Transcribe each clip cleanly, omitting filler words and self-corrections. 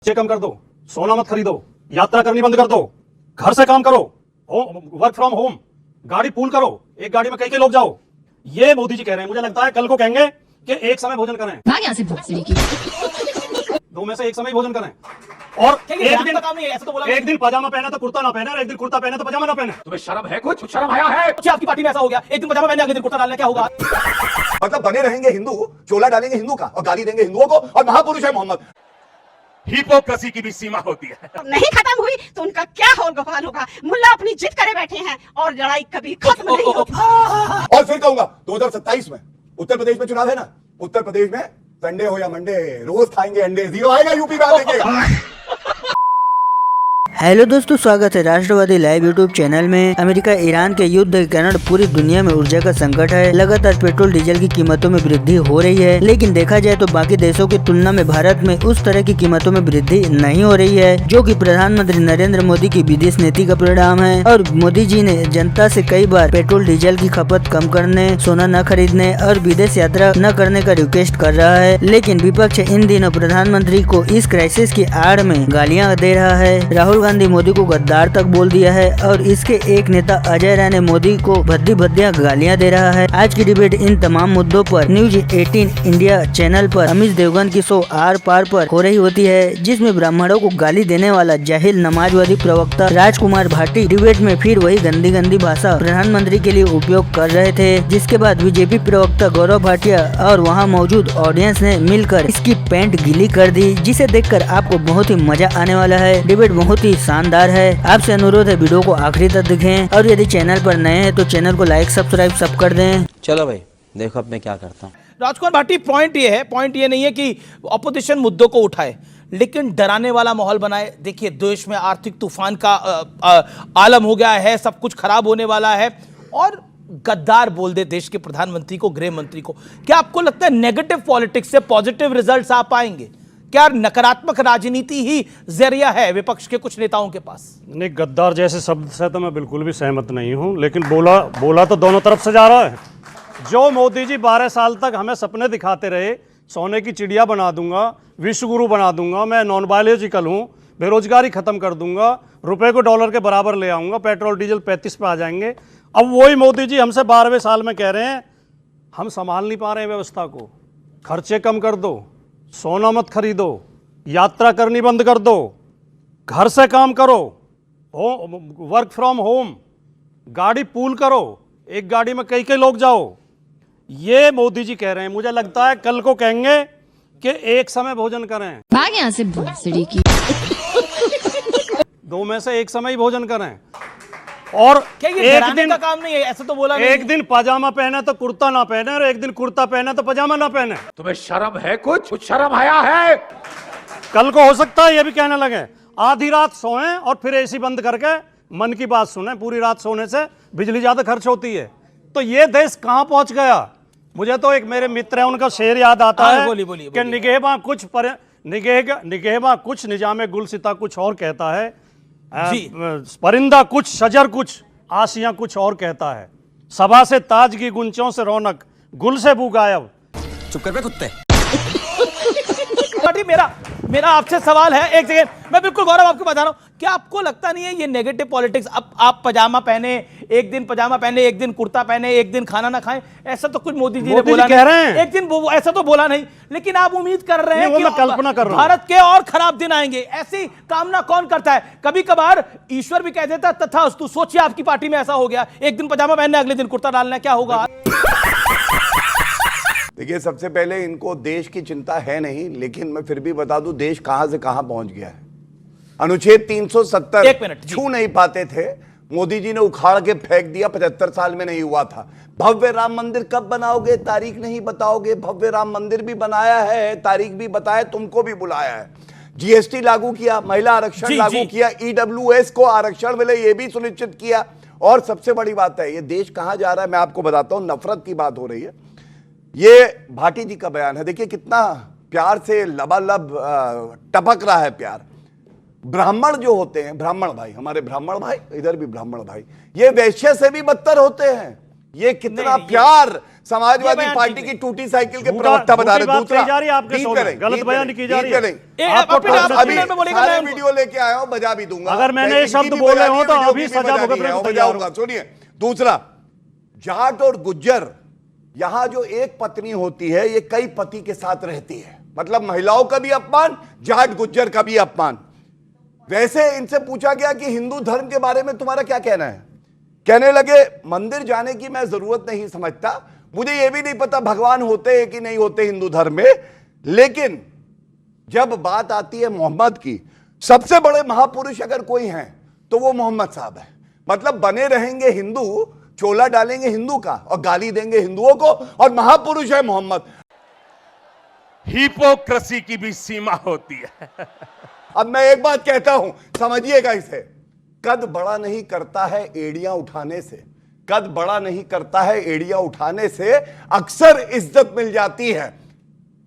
खर्चे कम कर दो, सोना मत खरीदो, यात्रा करनी बंद कर दो, घर से काम करो, वर्क फ्रॉम होम, गाड़ी पूल करो, एक गाड़ी में कई लोग जाओ। ये मोदी जी कह रहे हैं। मुझे लगता है कल को कहेंगे कि एक समय भोजन करें, भाग यहाँ से भोसड़ी की। दो में से एक समय भोजन करें। और एक दिन काम नहीं है, ऐसा तो बोला, एक दिन पजामा पहना तो कुर्ता ना पहने, और एक दिन कुर्ता पहना तो पजामा ना पहने। तुम्हें शर्म है? कुछ शर्म आया है? क्या आपकी पार्टी में ऐसा हो गया, एक दिन पजामा पहने अगले दिन कुर्ता डालने, क्या होगा? मतलब बने रहेंगे हिंदू, चोला डालेंगे हिंदू का और गाली देंगे हिंदुओं को, और महापुरुष है मोहम्मद। हिपोक्रेसी की भी सीमा होती है। नहीं खत्म हुई तो उनका क्या होगा? मुल्ला अपनी जिद करे बैठे हैं और लड़ाई कभी खत्म नहीं होगी। और फिर कहूंगा 2027 में उत्तर प्रदेश में चुनाव है ना, उत्तर प्रदेश में संडे हो या मंडे रोज खाएंगे अंडे, जीरो आएगा यूपी में आएंगे। हेलो दोस्तों, स्वागत है राष्ट्रवादी लाइव यूट्यूब चैनल में। अमेरिका ईरान के युद्ध के कारण पूरी दुनिया में ऊर्जा का संकट है। लगातार पेट्रोल डीजल की कीमतों में वृद्धि हो रही है, लेकिन देखा जाए तो बाकी देशों की तुलना में भारत में उस तरह की कीमतों में वृद्धि नहीं हो रही है, जो कि प्रधानमंत्री नरेंद्र मोदी की विदेश नीति का परिणाम है। और मोदी जी ने जनता से कई बार पेट्रोल डीजल की खपत कम करने, सोना न खरीदने और विदेश यात्रा न करने का रिक्वेस्ट कर रहा है, लेकिन विपक्ष इन दिनों प्रधानमंत्री को इस क्राइसिस की आड़ में गालियां दे रहा है। राहुल गांधी मोदी को गद्दार तक बोल दिया है और इसके एक नेता अजय राय ने मोदी को भद्दी भद्दियां गालियां दे रहा है। आज की डिबेट इन तमाम मुद्दों पर न्यूज 18 इंडिया चैनल पर अमित देवगन की शो आर पार पर हो रही होती है, जिसमें ब्राह्मणों को गाली देने वाला जाहिल नमाजवादी प्रवक्ता राजकुमार भाटी डिबेट में फिर वही गंदी गंदी भाषा प्रधानमंत्री के लिए उपयोग कर रहे थे, जिसके बाद बीजेपी प्रवक्ता गौरव भाटिया और वहाँ मौजूद ऑडियंस ने मिलकर इसकी पैंट गीली कर दी, जिसे देखकर आपको बहुत ही मजा आने वाला है। डिबेट बहुत ही शानदार है। आपसे अनुरोध है वीडियो को आखिरी तक देखें, और यदि चैनल पर नए हैं तो चैनल को लाइक सब्सक्राइब सब कर दें। चलो भाई देखो अब मैं क्या करता हूँ। राजकुमार भाटी, पॉइंट ये नहीं है कि ऑपोजिशन मुद्दों को उठाए, लेकिन डराने वाला माहौल बनाए। देखिए, देश में आर्थिक तूफान का आलम हो गया है, सब कुछ खराब होने वाला है, और गद्दार बोल दे देश के प्रधानमंत्री को, गृह मंत्री को। क्या आपको लगता है नेगेटिव पॉलिटिक्स से पॉजिटिव रिजल्ट्स आ पाएंगे? क्या नकारात्मक राजनीति ही जरिया है विपक्ष के कुछ नेताओं के पास? नहीं, गद्दार जैसे शब्द से तो मैं बिल्कुल भी सहमत नहीं हूं, लेकिन बोला तो दोनों तरफ से जा रहा है। जो मोदी जी 12 साल तक हमें सपने दिखाते रहे, सोने की चिड़िया बना दूंगा, विश्व गुरु बना दूंगा, मैं नॉन बायोलॉजिकल हूं, बेरोजगारी खत्म कर दूंगा, रुपए को डॉलर के बराबर ले आऊंगा, पेट्रोल डीजल 35 पे आ जाएंगे। अब वही मोदी जी हमसे 12वें साल में कह रहे हैं हम संभाल नहीं पा रहे हैं व्यवस्था को, खर्चे कम कर दो, सोना मत खरीदो, यात्रा करनी बंद कर दो, घर से काम करो, वर्क फ्रॉम होम, गाड़ी पूल करो, एक गाड़ी में कई लोग जाओ। ये मोदी जी कह रहे हैं। मुझे लगता है कल को कहेंगे कि एक समय भोजन करें, भाग यहाँ से भोसड़ी की। दो में से एक समय ही भोजन करें। और क्या ये एक दिन का काम नहीं है, ऐसा तो बोला नहीं। एक दिन पजामा पहने तो कुर्ता ना पहने, और एक दिन कुर्ता पहने तो पजामा ना पहने। तुम्हें शर्म है? कुछ शर्म आया है? कल को हो सकता है ये भी कहने लगे आधी रात सोएं और फिर एसी बंद करके मन की बात सुने। पूरी रात सोने से बिजली ज्यादा खर्च होती है। तो ये देश कहां पहुंच गया। मुझे तो एक मेरे मित्र है, उनका शेर याद आता है कि निगेहबा कुछ निजामे गुलसिता कुछ और कहता है, परिंदा कुछ शजर कुछ आशियां कुछ और कहता है, सभा से ताजगी गुंचों से रौनक, गुल से बू गायब। चुप कर बे कुत्ते। मेरा आपसे सवाल है, एक सेकंड, मैं बिल्कुल गौरव आपको बता रहा हूं, क्या आपको लगता नहीं है ये नेगेटिव पॉलिटिक्स? अब आप पजामा पहने, एक दिन पजामा पहने, एक दिन कुर्ता पहने, एक दिन खाना ना खाएं, ऐसा तो कुछ मोदी जी ने बोला कह रहे हैं। एक दिन ऐसा तो बोला नहीं, लेकिन आप उम्मीद कर रहे हैं कि कल्पना कर रहा हूं भारत के और खराब दिन आएंगे। ऐसी कामना कौन करता है? कभी कभार ईश्वर भी कह देता तथास्तु। सोचिए आपकी पार्टी में ऐसा हो गया, एक दिन पजामा पहनना, अगले दिन कुर्ता डालना, क्या होगा? देखिए, सबसे पहले इनको देश की चिंता है नहीं, लेकिन मैं फिर भी बता दूं देश कहां से कहां पहुंच गया है। अनुच्छेद 370 छू नहीं पाते थे, मोदी जी ने उखाड़ के फेंक दिया। 75 साल में नहीं हुआ था। भव्य राम मंदिर कब बनाओगे, तारीख नहीं बताओगे। भव्य राम मंदिर भी बनाया है, तारीख भी बताया, तुमको भी बुलाया है। जीएसटी लागू किया, महिला आरक्षण लागू किया, ईडब्ल्यूएस को आरक्षण मिले ये भी सुनिश्चित किया। और सबसे बड़ी बात है, ये देश कहां जा रहा है मैं आपको बताता हूं। नफरत की बात हो रही है, ये भाटी जी का बयान है। देखिए कितना प्यार से लबालब टपक रहा है प्यार। ब्राह्मण जो होते हैं, ब्राह्मण भाई, हमारे ब्राह्मण भाई, इधर भी ब्राह्मण भाई, ये वैश्य से भी बदतर होते हैं। ये कितना नहीं, प्यार ये समाजवादी बयान पार्टी ठीक की नहीं। टूटी साइकिल के झूठा- प्रवक्ता बता रहे। झूठी बात दूसरा कही जा रही है आपके डील शो में, करें, गलत डील बयान करें, की जा रही डील है। करें। आपको अभी में बोलेगा, मैं सारे उनको- वीडियो लेके आया हूं, बजा भी दूंगा। अगर मैंने चाहे ये शब्द इनकी भी बोले बजानी हों है, तो वीडियो अभी की भी सजा बजानी भुगतने है, को वो तैयार बजाऊंगा। सुनिए, दूसरा, जाट और गुज्जर, यहां जो एक पत्नी होती है ये कई पति के साथ रहती है, मतलब महिलाओं का भी अपमान, जाट गुज्जर का भी अपमान। वैसे इनसे पूछा गया कि हिंदू धर्म के बारे में तुम्हारा क्या कहना है, कहने लगे मंदिर जाने की मैं जरूरत नहीं समझता, मुझे यह भी नहीं पता भगवान होते हैं कि नहीं होते हिंदू धर्म में, लेकिन जब बात आती है मोहम्मद की, सबसे बड़े महापुरुष अगर कोई हैं तो वो मोहम्मद साहब है। मतलब बने रहेंगे हिंदू, चोला डालेंगे हिंदू का और गाली देंगे हिंदुओं को, और महापुरुष है मोहम्मद। हिपोक्रेसी की भी सीमा होती है। अब मैं एक बात कहता हूं, समझिएगा इसे, कद बड़ा नहीं करता है एड़ियां उठाने से, कद बड़ा नहीं करता है एड़ियां उठाने से, अक्सर इज्जत मिल जाती है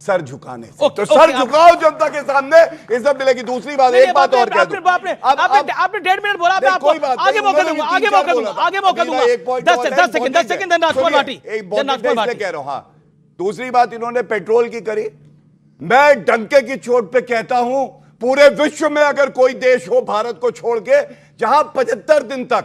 सर झुकाने से। ओके, तो सर ओके, झुकाओ जनता के सामने, इज्जत मिलेगी। दूसरी बात, एक बात और कह दूं। आपने 1.5 मिनट बोला, मैं आपको कोई बात आगे नहीं, मौका उन्होंने दूंगा, भी आगे तीन चार मौका दूंगा, बोला था। आगे मौका अभी दूंगा। ना एक point 10 और है, 10 सेकंड, 10 सेकंड, राजकुमार सुनिए, भाटी, एक बहुत राजकुमार इसलिए भाटी। कह रहा हूं। हाँ, दूसरी बात इन्होंने पेट्रोल की करी, मैं डंके की चोट पे कहता हूं, पूरे विश्व में अगर कोई देश हो भारत को छोड़ के जहां 75 दिन तक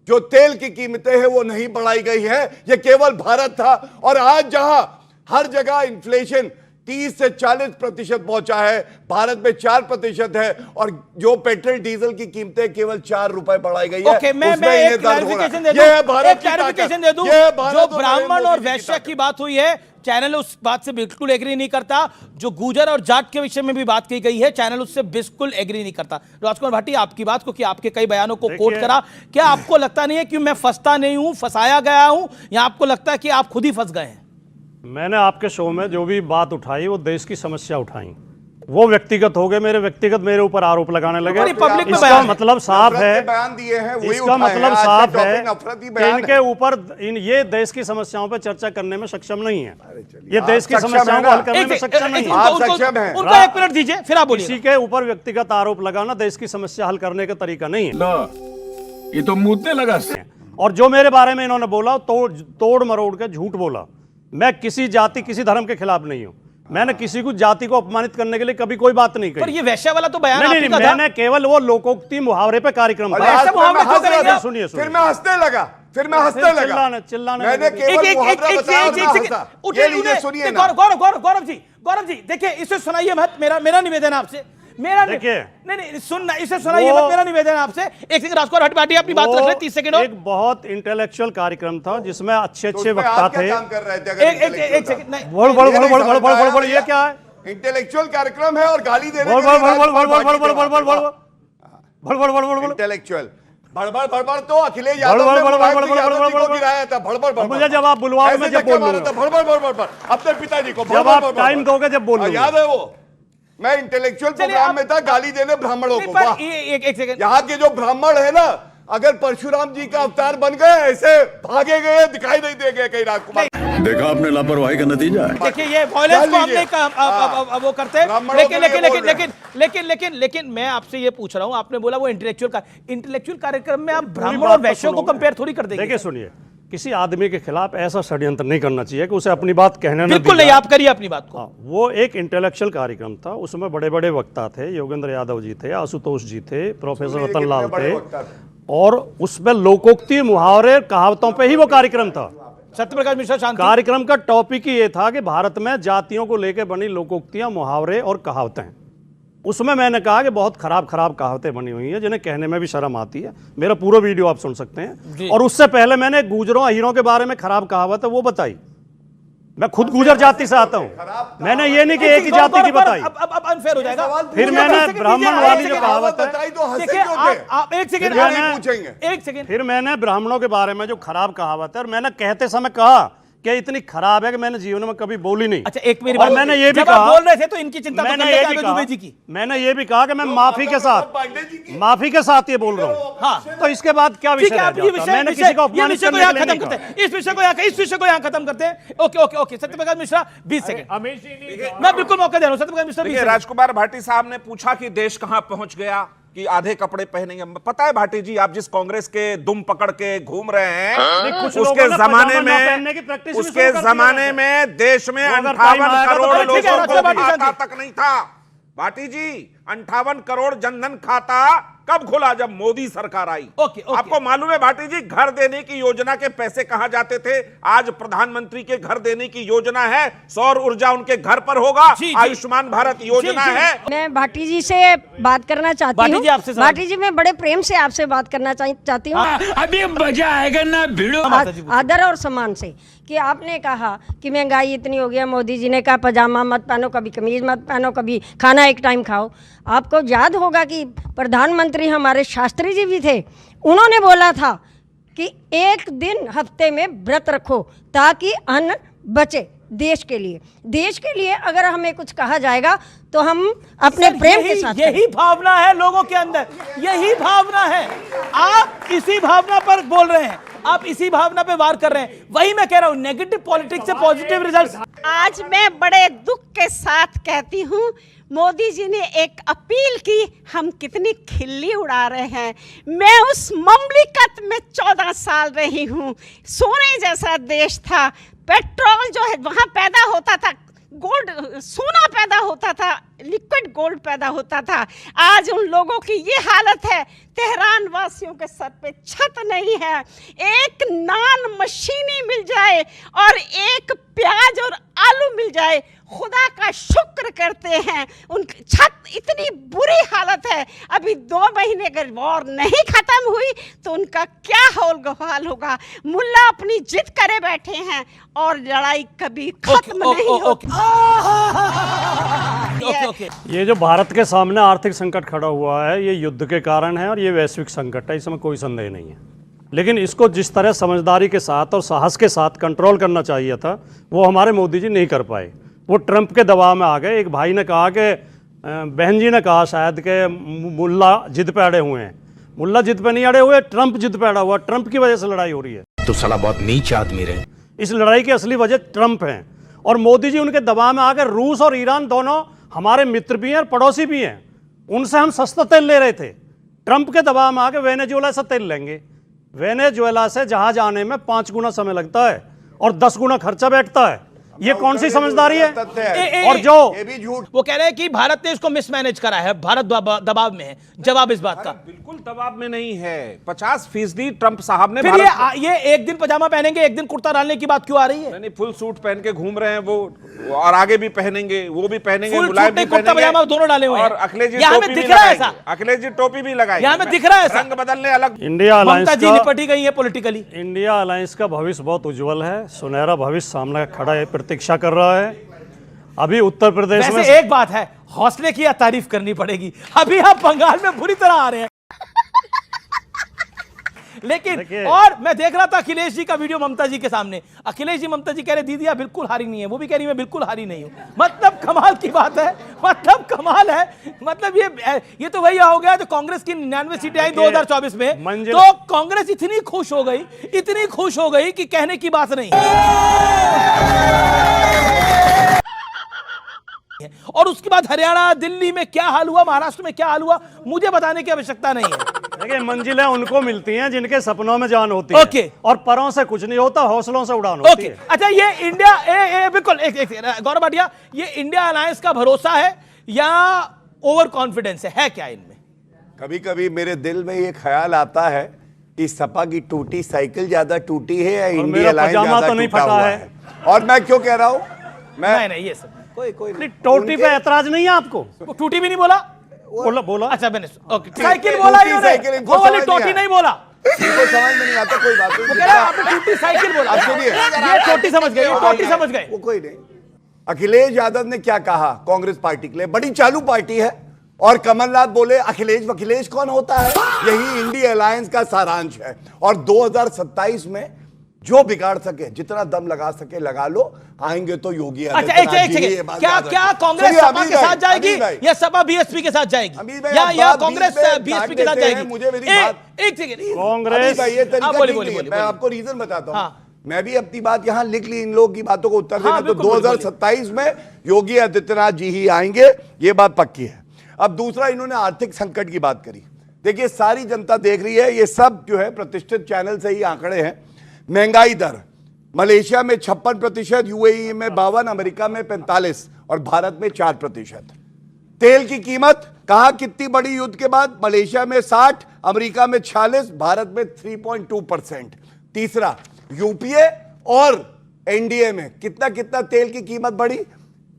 जो तेल की कीमतें हैं वो नहीं बढ़ाई गई है, ये केवल भारत था। और आज जहां हर जगह इन्फ्लेशन 30 से 40% पहुंचा है, भारत में 4% है, और जो पेट्रोल डीजल की कीमतें केवल 4 रुपए बढ़ाई गई है। ओके, मैं उसमें एक इन्हें दर्द हो रहा है। क्लैरिफिकेशन दे ये है दूं, भारत एक की ताकत। क्लैरिफिकेशन दे दूं, ये है भारत जो और ब्राह्मण नरेंद्र और मोदी की वैश्य ताकत। की बात हुई है, चैनल उस बात से बिल्कुल एग्री नहीं करता। जो गुजर और जाट के विषय में भी बात की गई है, चैनल उससे बिल्कुल एग्री नहीं करता। राजकुमार भाटी, आपकी बात को, कि आपके कई बयानों को कोट करा, क्या आपको लगता नहीं है कि मैं फंसता नहीं हूं, फंसाया गया हूं, या आपको लगता है कि आप खुद ही फंस गए हैं? मैंने आपके शो में जो भी बात उठाई वो देश की समस्या उठाई, वो व्यक्तिगत हो गए, मेरे ऊपर आरोप लगाने लगे। पूरी पब्लिक में इसका बयान है। मतलब साफ नफरत है, के बयान दिए हैं, वही इसका उठाए हैं। मतलब आज का साफ टॉपिक है नफरती कि बयान इनके है। ऊपर ये देश की समस्याओं पर चर्चा करने में सक्षम नहीं है, ये आप देश की सक्षम समस्याओं है को ना? हल करने में सक्षम नहीं है। आप सक्षम हैं। उनका 1 मिनट दीजिए, फिर आप बोलिए। किसी के ऊपर व्यक्तिगत आरोप लगाना देश की समस्या हल करने का तरीका नहीं है। ये तो मुद्दे लगा। और जो मेरे बारे में इन्होंने बोला, तोड़ मरोड़ के झूठ बोला। मैं किसी जाति, किसी धर्म के खिलाफ नहीं हूं। मैंने किसी को जाति को अपमानित करने के लिए कभी कोई बात नहीं कही। पर ये वैश्य वाला तो बयान नहीं, आपका था। मैंने केवल वो लोकोक्ति मुहावरे पे कार्यक्रम अरे था। आज मुहावरे मैं क्यों हंस रहा करेंगे? था, सुनिए, सुनिए। फिर मैं हंसने लगा, फिर मैं हंसने फिर लगा। चिल्लाने मैंने लगे। केवल मुहावरा बताया और मैं हंसा। ये लीजिए, सुनिए ना। गौरव जी देखिए, इसे सुनाइए मत, मेरा निवेदन आपसे, देखिए। नहीं सुनना, इसे सुनाइए मत, मेरा निवेदन आपसे। एक सेकंड, राजकुमार भाटी, अपनी बात रख ले, 30 सेकंड और। एक बहुत इंटेलेक्चुअल कार्यक्रम था जिसमें अच्छे तो अच्छे उसमें वक्ता आप क्या थे। काम कर रहे थे अगर एक intellectual था? सेकंड, नहीं बोल ये क्या है? इंटेलेक्चुअल कार्यक्रम है और गाली देने बोल इंटेलेक्चुअल भड़बड़ तो अखिलेश यादव ने मोबाइल को गिराया था। भड़बड़ मुझे जब आप बुलवाओगे मैं जब बोलूंगा, भड़बड़ अपने पिताजी को जब आप टाइम दोगे जब बोलूंगा। याद है वो, मैं इंटेलेक्चुअल प्रोग्राम में था, गाली देने ब्राह्मणों को। वाह, एक सेकंड, यहाँ के जो ब्राह्मण है ना, अगर परशुराम जी का अवतार बन गए, ऐसे भागे गए, दिखाई नहीं दे गए कहीं। राजकुमार, देखा आपने लापरवाही का नतीजा है। देखिए ये वायलेंस को हमने वो करते हैं, लेकिन मैं आपसे ये पूछ रहा हूं, आपने बोला वो इंटेलेक्चुअल कार्यक्रम में आप ब्राह्मण और वैश्यों को कंपेयर थोड़ी कर देंगे। देखिए सुनिए, किसी आदमी के खिलाफ ऐसा षड्यंत्र नहीं करना चाहिए कि उसे अपनी बात कहने न बिल्कुल दी नहीं, जाए। आप करिए अपनी बात को। हाँ, वो एक इंटेलेक्चुअल कार्यक्रम था, उसमें बड़े बड़े वक्ता थे, योगेंद्र यादव जी थे, आशुतोष जी थे, प्रोफेसर रतन लाल थे, और उसमें लोकोक्ति मुहावरे कहावतों पे ही वो कार्यक्रम था। सत्यप्रकाश मिश्रा शांति। कार्यक्रम का टॉपिक ही ये था कि भारत में जातियों को लेकर बनी लोकोक्तियां, मुहावरे और कहावतें। उसमें मैंने कहा कि बहुत खराब कहावतें बनी हुई हैं जिन्हें कहने में भी शर्म आती है। मेरा पूरा वीडियो आप सुन सकते हैं। और उससे पहले मैंने गुजरों अहीरों के बारे में खराब कहावत है वो बताई। मैं खुद गुजर जाति से आता हूं, मैंने ये नहीं कि एक ही जाति की बताई। अब अनफेयर हो जाएगा। फिर मैंने ब्राह्मण वाली जो कहावत है, बताई तो हंसे देखिए, क्यों थे? आप एक सेकंड, फिर नहीं पूछेंगे। एक सेकंड, फिर मैंने ब्राह्मणों के बारे में जो खराब कहावत है, और मैंने कहते समय कहा कि इतनी खराब है कि मैंने जीवन में कभी बोली नहीं। अच्छा, एक मेरी और बात, मैंने ये भी जब आप कहा, बोल रहे थे तो इनकी चिंता तो मैंने करते ये थे भी आगे कहा, दुबे जी की। मैंने ये भी कहा कि मैं माफी के साथ ये बोल रहा हूँ। हाँ, तो इसके बाद क्या ठीक विषय है, रह आप ये जाता? विषय मैंने किसी को ये अपमानित विषय को करने यहाँ के लिए खत्म नहीं करते कहा। हैं, इस विषय को यहाँ खत्म करते हैं। ओके, सत्यप्रकाश मिश्रा 20 सेकंड, मैं बिल्कुल मौका दे रहा हूँ। सत्यप्रकाश मिश्रा 20 सेकंड। राजकुमार भाटी साहब ने पूछा कि देश कहां पहुंच गया, कि आधे कपड़े पहनेंगे। पता है भाटी जी, आप जिस कांग्रेस के दुम पकड़ के घूम रहे हैं, कुछ लोगों उसके ने जमाने पजामा ना पहनने की प्रैक्टिस में भी उसके शुरू कर दी जमाने है। में देश में अगर 58 टाइम आएगा तो करोड़ ठीक है, लोगों को भाटी खाता साहब। तक नहीं था। भाटी जी, 58 करोड़ जनधन खाता कब खुला? जब मोदी सरकार आई। ओके। आपको मालूम है भाटी जी, घर देने की योजना के पैसे कहां जाते थे? आज प्रधानमंत्री के घर देने की योजना है, सौर ऊर्जा उनके घर पर होगा। जी। आयुष्मान भारत योजना जी। है। मैं भाटी जी से बात करना चाहती भाटी हूँ। जी, आपसे सवाल। भाटी जी, मैं बड़े प्रेम से आपसे बात करना चाहती हूँ, अभी मजा आएगा ना भिड़ो। आदर और सम्मान से, कि आपने कहा कि महंगाई इतनी हो गई। मोदी जी ने कहा पजामा मत पहनो, कभी कमीज मत पहनो, कभी खाना एक टाइम खाओ। आपको याद होगा कि प्रधानमंत्री हमारे शास्त्री जी भी थे, उन्होंने बोला था कि एक दिन हफ्ते में व्रत रखो ताकि अन्न बचे देश के लिए। देश के लिए अगर हमें कुछ कहा जाएगा तो हम अपने प्रेम के साथ यही भावना है लोगों के अंदर, यही भावना है। आप इसी भावना पर बोल रहे हैं, आप इसी भावना पे वार कर रहे हैं। वही मैं कह रहा हूं, नेगेटिव पॉलिटिक्स से पॉजिटिव रिजल्ट्स। आज मैं बड़े दुख के साथ कहती हूँ, मोदी जी ने एक अपील की, हम कितनी खिल्ली उड़ा रहे हैं। मैं उस ममलिकत में 14 साल रही हूँ, सोने जैसा देश था। पेट्रोल जो है वहाँ पैदा होता था, गोल्ड सोना पैदा होता था, लिक्विड गोल्ड पैदा होता था। आज उन लोगों की ये हालत है, तेहरान वासियों के सर पे छत नहीं है। एक नान मशीनी मिल जाए और एक प्याज और आलू मिल जाए, खुदा का शुक्र करते हैं। उनकी छत इतनी बुरी हालत है, अभी 2 महीने अगर वॉर नहीं खत्म हुई तो उनका क्या हाल गवाल होगा। मुल्ला अपनी जिद करे बैठे हैं और लड़ाई कभी खत्म नहीं होगी। ये जो भारत के सामने आर्थिक संकट खड़ा हुआ है, ये युद्ध के कारण है और ये वैश्विक संकट है, इसमें कोई संदेह नहीं है। लेकिन इसको जिस तरह समझदारी के साथ और साहस के साथ कंट्रोल करना चाहिए था, वो हमारे मोदी जी नहीं कर पाए। वो ट्रंप के दबाव में आ गए। एक भाई ने कहा कि बहन जी ने कहा शायद कि मुल्ला जिद पे अड़े हुए हैं। मुल्ला जिद पे नहीं अड़े हुए, ट्रंप जिद पे अड़ा हुआ। ट्रंप की वजह से लड़ाई हो रही है। तो साला बहुत नीच आदमी रहे। इस लड़ाई की असली वजह ट्रंप है और मोदी जी उनके दबाव में आकर, रूस और ईरान दोनों हमारे मित्र भी हैं और पड़ोसी भी हैं, उनसे हम सस्ता तेल ले रहे थे। ट्रंप के दबाव में आकर वेनेजुएला से तेल लेंगे। वेनेजुएला से जहाज आने में 5 गुना समय लगता है और 10 गुना खर्चा बैठता है। ये कौन सी समझदारी है? और जो ये भी झूठ। वो कह रहे हैं कि भारत ने इसको मिसमैनेज करा है, भारत दबाव में है। जवाब इस बात का, बिल्कुल दबाव में नहीं है। 50% ट्रंप साहब ने फिर ये एक दिन पजामा पहनेंगे, एक दिन कुर्ता डालने की बात क्यों आ रही है? नहीं, फुल सूट पहन के घूम रहे हैं वो, और आगे भी पहनेंगे, वो भी पहनेंगे, फुल मुलायम सूट भी नहीं, कुर्ता पहनेंगे, पजामा दोनों डाले हुए हैं। और अखिलेश जी यहाँ टोपी में भी दिख रहा है लगाएंगे। ऐसा, अखिलेश जी टोपी भी लगाएंगे। यहाँ में दिख रहा है ऐसा। रंग बदलने अलग। इंडिया ममता जी अलायंस निपटी गई है पॉलिटिकली। इंडिया अलायंस का भविष्य बहुत उज्जवल है। सुनहरा भविष्य सामने खड़ा है, प्रतीक्षा कर रहा है। अभी उत्तर प्रदेश में वैसे एक बात है, हौसले की तारीफ करनी पड़ेगी। अभी आप बंगाल में बुरी तरह आ रहे हैं। लेकिन और मैं देख रहा था अखिलेश जी का वीडियो ममता जी के सामने। अखिलेश जी ममता जी कह रहे दीदी आप बिल्कुल हारी नहीं है, वो भी कह रही मैं बिल्कुल हारी नहीं हूं। मतलब कमाल की बात है, मतलब कमाल है। मतलब ये तो वही हो गया तो कांग्रेस की 99 सीटें आई 2024 में, तो कांग्रेस इतनी खुश हो गई कि कहने की बात नहीं। और उसके बाद हरियाणा, दिल्ली में क्या हाल हुआ, महाराष्ट्र में क्या हाल हुआ, मुझे बताने की आवश्यकता नहीं है। देखिए, मंजिलें उनको मिलती हैं जिनके सपनों में जान होती है। ओके। और परों से कुछ नहीं होता, हौसलों से उड़ान होती है। अच्छा, ये इंडिया बिल्कुल एक गौरव भाटिया, ये इंडिया अलायंस का भरोसा है या ओवर कॉन्फिडेंस है क्या इनमें? कभी कभी मेरे दिल में ये ख्याल आता है कि सपा की टूटी साइकिल ज्यादा टूटी है या इंडिया अलायंस पजामा ज्यादा तो नहीं टूटा फटा हुआ है। है। और मैं क्यों कह रहा हूं, नहीं ये सब कोई टोटी पे ऐतराज नहीं है आपको? वो टूटी भी नहीं बोला? बोला। अच्छा मैंने साइकिल बोला, इनको वो वाली समझ टोटी नहीं नहीं बोला। इनको समझ में नहीं आता, कोई बात वो कह रहा है आपने टूटी साइकिल बोला। अब सुनिए, ये टोटी समझ गए, ये टोटी समझ गए। वो कोई नहीं। अखिलेश यादव ने क्या कहा कांग्रेस पार्टी के लिए, बड़ी चालू पार्टी है। और कमलनाथ बोले अखिलेश कौन होता है? यही इंडिया अलायंस का सारांश है। और 2027 में जो बिगाड़ सके, जितना दम लगा सके लगा लो, आएंगे तो योगी अच्छा, एक क्या कांग्रेस सपा के साथ जाएगी या सपा बीएसपी के साथ जाएगी या कांग्रेस बीएसपी के साथ जाएगी? मुझे एक सेकंड, कांग्रेस ये तरीका मैं आपको रीजन बताता हूँ। मैं भी अपनी बात यहां लिख ली, इन लोगों की बातों को उत्तर देना। तो 2027 में योगी आदित्यनाथ जी ही आएंगे, ये बात पक्की है। अब दूसरा, इन्होंने आर्थिक संकट की बात करी। देखिए सारी जनता देख रही है, ये सब जो है प्रतिष्ठित चैनल से ही आंकड़े हैं। महंगाई दर मलेशिया में 56%, यूएई में 52%, अमेरिका में 45% और भारत में 4%। तेल की कीमत कहां कितनी बड़ी युद्ध के बाद? मलेशिया में 60%, अमेरिका में 46%, भारत में 3.2%। तीसरा, यूपीए और एनडीए में कितना तेल की कीमत बढ़ी?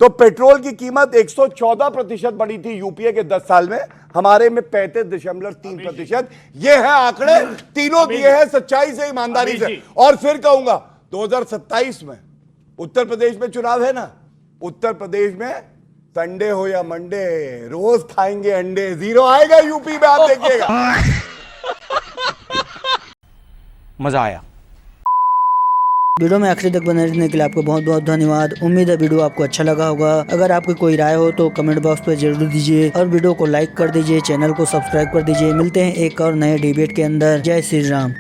तो पेट्रोल की कीमत 114% बढ़ी थी यूपीए के 10 साल में, हमारे में 35.3%। ये है आंकड़े, तीनों दिए हैं सच्चाई से, ईमानदारी से। और फिर कहूंगा 2027 में उत्तर प्रदेश में चुनाव है ना, उत्तर प्रदेश में संडे हो या मंडे रोज खाएंगे अंडे, जीरो आएगा यूपी में, आप देखिएगा। मजा आया। वीडियो में आखिरी तक बने रहने के लिए आपको बहुत बहुत धन्यवाद। उम्मीद है वीडियो आपको अच्छा लगा होगा। अगर आपकी कोई राय हो तो कमेंट बॉक्स पर जरूर दीजिए और वीडियो को लाइक कर दीजिए, चैनल को सब्सक्राइब कर दीजिए। मिलते हैं एक और नए डिबेट के अंदर। जय श्री राम।